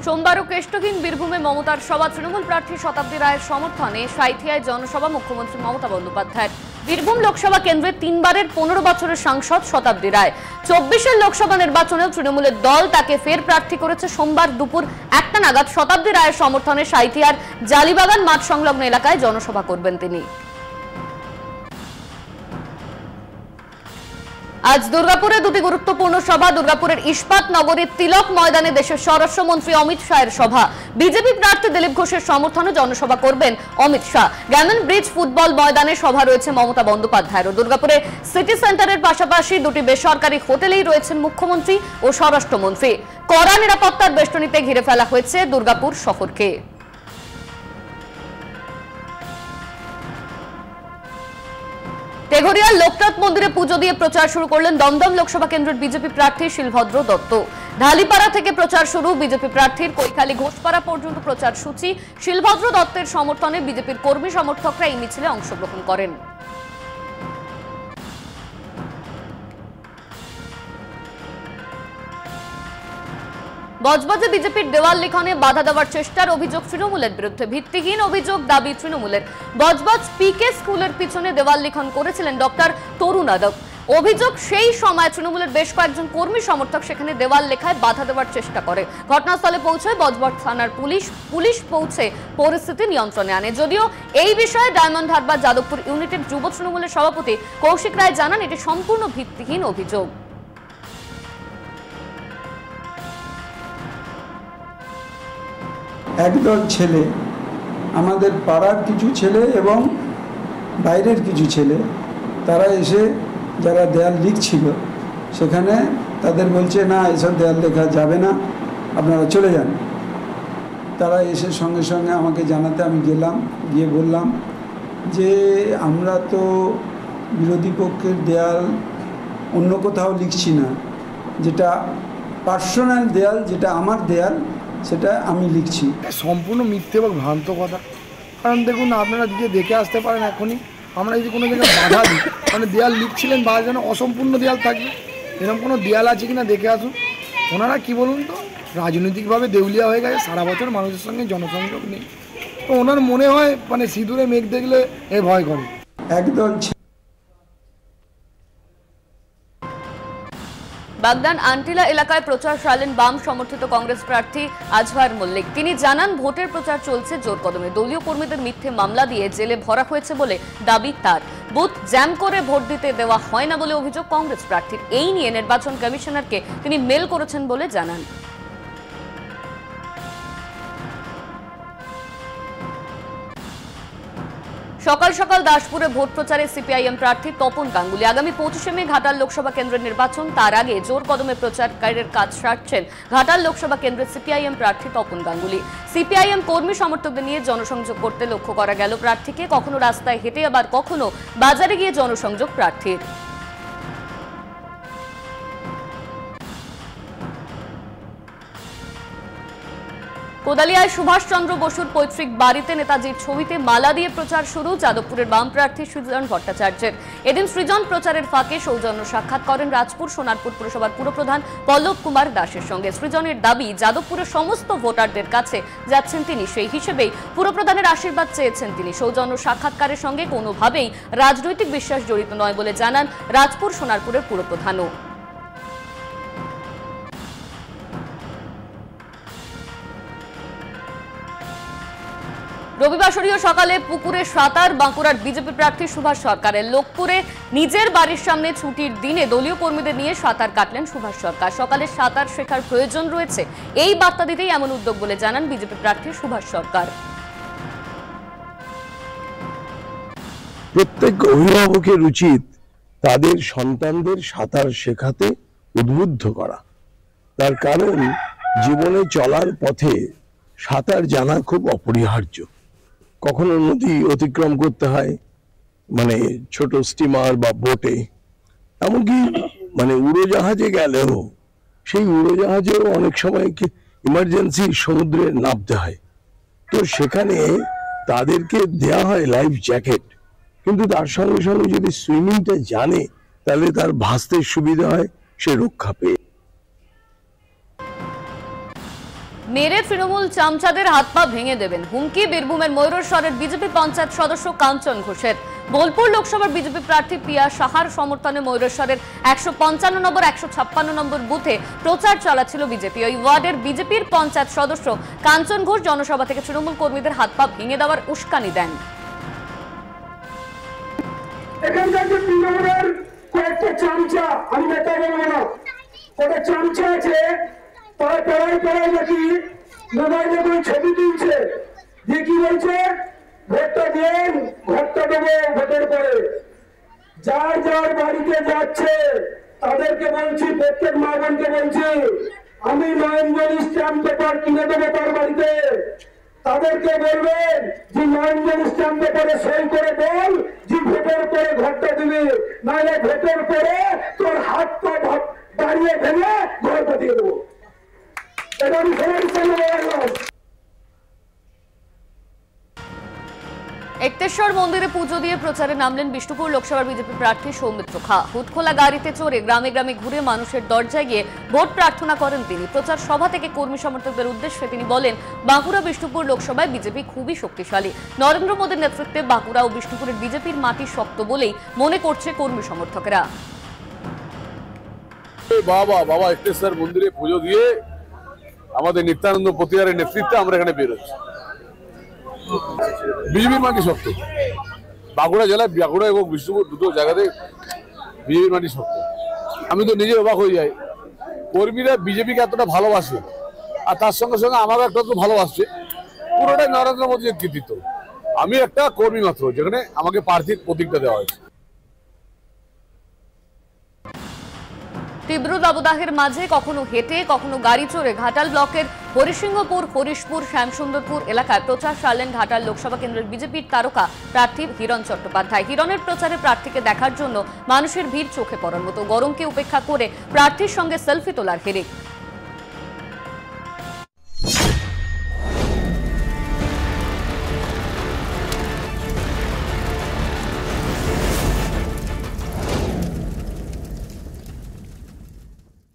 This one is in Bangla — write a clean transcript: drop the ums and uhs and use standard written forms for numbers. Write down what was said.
সোমবারও কেষ্টহীন বীরভূমে মমতার সভা। তৃণমূল প্রার্থী শতাব্দী রায়ের সমর্থনে সাঁইথিয়ায় জনসভা মুখ্যমন্ত্রী মমতা বন্দ্যোপাধ্যায়ের। বীরভূম লোকসভা কেন্দ্রে 3 বারের 15 বছরের সাংসদ শতাব্দী রায়। 24-এর লোকসভা নির্বাচনেও তৃণমূলের দল তাকে ফের প্রার্থী করেছে। সোমবার দুপুর 1টা নাগাদ শতাব্দী রায়ের সমর্থনে সাঁইথিয়ার জালিবাগান মাঠ সংলগ্ন এলাকায় জনসভা করবেন তিনি। আজ দুর্গাপুরে দুটি গুরুত্বপূর্ণ সভা। দুর্গাপুরের ইস্পাত নগরীর তিলক ময়দানে দেশের স্বরাষ্ট্রমন্ত্রী অমিত শাহের সভা। বিজেপি প্রার্থী দিলীপ ঘোষের সমর্থনে জনসভা করবেন Amit Shah. Gammon bridge football ময়দানে সভা রয়েছে মমতা বন্দ্যোপাধ্যায়ের। দুর্গাপুরে সিটি সেন্টারের পাশাপাশি দুটি বেসরকারি হোটেলেই রয়েছেন মুখ্যমন্ত্রী ও স্বরাষ্ট্রমন্ত্রী। কড়া নিরাপত্তার বেষ্টনীতে ঘিরে ফেলা হয়েছে দুর্গাপুর শহরকে। তেঘরিয়ার লোকনাথ মন্দিরে পুজো দিয়ে প্রচার শুরু করলেন দমদম লোকসভা কেন্দ্রের বিজেপি প্রার্থী শিলভদ্র দত্ত। ঢালিপাড়া থেকে প্রচার শুরু বিজেপি প্রার্থীর। কৈখালী ঘোষপাড়া পর্যন্ত প্রচার সূচি। শিলভদ্র দত্তের সমর্থনে বিজেপির কর্মী সমর্থকরা এই মিছিলে অংশগ্রহণ করেন। বজবজে বিজেপির দেওয়াল লিখনে বাধা দেওয়ার চেষ্টার অভিযোগ তৃণমূলের বিরুদ্ধে। ভিত্তিহীন অভিযোগ, দাবি তৃণমূলের। বজবজ পিকে স্কুলের পিছনে দেওয়াল লিখন করেছিলেন ডক্টর তরুণ আদক। অভিযোগ, সেই সময় তৃণমূলের বেশ কয়েকজন কর্মী সমর্থক সেখানে দেওয়াল লেখায় বাধা দেওয়ার চেষ্টা করে। ঘটনাস্থলে পৌঁছয় বজবজ থানার পুলিশ পৌঁছে পরিস্থিতি নিয়ন্ত্রণে আনে। যদিও এই বিষয়ে ডায়মন্ড হারবার যাদবপুর ইউনিটের যুব তৃণমূলের সভাপতি কৌশিক রায় জানান, এটি সম্পূর্ণ ভিত্তিহীন অভিযোগ। একদল ছেলে, আমাদের পাড়ার কিছু ছেলে এবং বাইরের কিছু ছেলে, তারা এসে যারা দেয়াল লিখছিল সেখানে তাদের বলছে না এসব দেয়াল লেখা যাবে না, আপনারা চলে যান। তারা এসে সঙ্গে সঙ্গে আমাকে জানাতে আমি গেলাম, গিয়ে বললাম যে আমরা তো বিরোধী পক্ষের দেয়াল অন্য কোথাও লিখছি না, যেটা পার্সোনাল দেয়াল, যেটা আমার দেয়াল সেটা আমি লিখছি। সম্পূর্ণ মিথ্যে এবং ভ্রান্ত কথা। কারণ দেখুন, আপনারা গিয়ে দেখে আসতে পারেন এখনই। আমরা যদি কোনো জায়গায় বাধা দিই, মানে দেয়াল লিখছিলেন বা যেন অসম্পূর্ণ দেয়াল থাকবে, এরকম কোনো দেয়াল আছে কিনা দেখে আসুন। ওনারা কি বলুন তো, রাজনৈতিকভাবে দেউলিয়া হয়ে গেছে, সারা বছর মানুষের সঙ্গে জনসংযোগ নেই। তো ওনার মনে হয় মানে সিঁদুরে মেঘ দেখলে এ ভয় করে। একদল বাগদান আন্টিলা এলাকায় প্রচার চালালেন বাম সমর্থিত কংগ্রেস প্রার্থী আজহার মল্লিক। তিনি জানান, ভোটের প্রচার চলছে জোর কদমে। দলীয় কর্মীদের মিথ্যে মামলা দিয়ে জেলে ভরা হয়েছে বলে দাবি তার। বুথ জ্যাম করে ভোট দিতে দেওয়া হয় না বলে অভিযোগ কংগ্রেস প্রার্থীর। এই নিয়ে নির্বাচন কমিশনারকে তিনি মেল করেছেন বলে জানান। সকাল সকাল দাসপুরে ভোট প্রচারে সিপিআইএম প্রার্থী তপন গাঙ্গুলি। আগামী 25শে মে ঘাটাল লোকসভা কেন্দ্রের নির্বাচন, তার আগে জোর কদমে প্রচারের কাজ সারছেন ঘাটাল লোকসভা কেন্দ্রের সিপিআইএম প্রার্থী তপন গাঙ্গুলি। সিপিআইএম কর্মী সমর্থকদের নিয়ে জনসংযোগ করতে লক্ষ্য করা গেল প্রার্থীকে। কখনো রাস্তায় হেঁটে, আবার কখনো বাজারে গিয়ে জনসংযোগ প্রার্থীর। কোদালিয়ায় সুভাষচন্দ্র বসুর পৈতৃক বাড়িতে নেতাজির ছবিতে মালা দিয়ে প্রচার শুরু যাদবপুরের বাম প্রার্থী সৃজন ভট্টাচার্যের। এদিন সৃজন প্রচারের ফাঁকে সৌজন্য সাক্ষাৎ করেন রাজপুর সোনারপুর পুরসভার পুরপ্রধান পল্লব কুমার দাসের সঙ্গে। সৃজনের দাবি, যাদবপুরের সমস্ত ভোটারদের কাছে যাচ্ছেন তিনি, সেই হিসেবেই পুরপ্রধানের আশীর্বাদ চেয়েছেন তিনি। সৌজন্য সাক্ষাৎকারের সঙ্গে কোনোভাবেই রাজনৈতিক বিশ্বাস জড়িত নয় বলে জানান রাজপুর সোনারপুরের পুরপ্রধানও। রবিবাসরীয় সকালে পুকুরে সাঁতার বাঁকুড়ার বিজেপি প্রার্থী সুভাষ সরকারের। লোকপুরে নিজের বাড়ির সামনে ছুটির দিনে দলীয় কর্মীদের নিয়ে সাঁতার কাটলেন সুভাষ সরকার। সকালে সাঁতার শেখার প্রয়োজন রয়েছে, এই বার্তা দিতেই এমন উদ্যোগ বলে জানান বিজেপি প্রার্থী সুভাষ সরকার। প্রত্যেক অভিভাবকের উচিত তাদের সন্তানদের সাঁতার শেখাতে উদ্বুদ্ধ করা। তার কারণ, জীবনে চলার পথে সাঁতার জানা খুব অপরিহার্য। কখনো নদী অতিক্রম করতে হয়, মানে ছোট স্টিমার বা বোটে, এমনকি মানে উড়োজাহাজে গেলেও, সেই উড়োজাহাজেও অনেক সময় ইমার্জেন্সি সমুদ্রে নামতে হয়। তো সেখানে তাদেরকে দেয়া হয় লাইফ জ্যাকেট, কিন্তু তার সঙ্গে সঙ্গে যদি সুইমিংটা জানে তাহলে তার ভাসতে সুবিধা হয়, সে রক্ষা পেয়ে। মেরে তৃণমূল চামচাদের হাত পা ভেঙে দেবেন হুমকি বীরভূমের ময়ূরেশ্বরের বিজেপি পঞ্চায়েত সদস্য কাঞ্চন ঘোষের। বোলপুর লোকসভার বিজেপি প্রার্থী পিয়া সাহার সমর্থনে ময়ূরেশ্বরের 155 নম্বর 156 নম্বর বুথে প্রচার চালাচ্ছিল বিজেপি। ওই ওয়ার্ডের বিজেপির পঞ্চায়েত সদস্য কাঞ্চন ঘোষ জনসভা থেকে তৃণমূল কর্মীদের হাত পা ভেঙে দেওয়ার উস্কানি দেন। এখানকার যে তৃণমূলের কয়েকটা চামচা, আমি নেতা বলবো না, কয়েকটা চামচা আছে, তারা পেড়ায় পেড়ায় নাকি মোবাইলে করে ছবি তুলছে, দিয়ে কি বলছে, ভোটটা দিন, ভোটটা দেবো ভোটের পরে। যার যার বাড়িতে যাচ্ছে তাদেরকে বলছি, প্রত্যেক মা বোনকে বলছি, আমি নয়নজলি স্ট্যাম্প পেপার কিনে দেবো তার বাড়িতে। তাদেরকে বলবেন যে নয়নজলি স্ট্যাম্প পেপারে সই করে বল যে ভোটের পরে ঘরটা দিবি, নাহলে ভোটের পরে তোর হাত পা দাঁড়িয়ে ভেঙে ঘরটা দিয়ে দেবো। এটা আমি সবাই সামনে বললাম। একতেশ্বর মন্দিরে পুজো দিয়ে প্রচারে নামলেন বিষ্ণুপুর লোকসভার বিজেপি প্রার্থী সৌমিত্র খা। হুদখোলা গাড়িতে চড়ে গ্রামে গ্রামে ঘুরে মানুষের দরজায় গিয়ে ভোট প্রার্থনা করেন তিনি। প্রচার সভা থেকে কর্মী সমর্থকদের উদ্দেশ্যে তিনি বলেন, বাঁকুড়া বিষ্ণুপুর লোকসভায় বিজেপি খুবই শক্তিশালী। নরেন্দ্র মোদীর নেতৃত্বে বাঁকুড়া ও বিষ্ণুপুরের বিজেপির মাটি শক্ত বলেই মনে করছে কর্মী সমর্থকেরা। বাবা একতেশ্বর মন্দিরে পুজো দিয়ে আমাদের নিত্যানন্দ পতিহারের নেতৃত্বে আমরা এখানে বেরোচ্ছি। বিজেপির মাটি শক্ত, বাঁকুড়া জেলায় বাঁকুড়া এবং বিষ্ণুপুর দুটো জায়গাতে বিজেপির মাটি শক্ত। আমি তো নিজে অবাক হয়ে যাই, কর্মীরা বিজেপিকে এতটা ভালোবাসে, আর তার সঙ্গে সঙ্গে আমারও একটা তো ভালোবাসছে। পুরোটাই নরেন্দ্র মোদীর কৃতিত্ব। আমি একটা কর্মী মাত্র, যেখানে আমাকে প্রার্থীর প্রতীকটা দেওয়া হয়েছে। তীব্র দাবদাহের মাঝে কখনো হেঁটে কখনো গাড়ি চড়ে ঘাটাল ব্লকের হরিসিংহপুর, হরিশপুর, শ্যামসুন্দরপুর এলাকায় প্রচার সারলেন ঘাটাল লোকসভা কেন্দ্রের বিজেপির তারকা প্রার্থী হিরণ চট্টোপাধ্যায়। হিরণের প্রচারে প্রার্থীকে দেখার জন্য মানুষের ভিড় চোখে পড়ার মতো। গরমকে উপেক্ষা করে প্রার্থীর সঙ্গে সেলফি তোলার হিড়িক।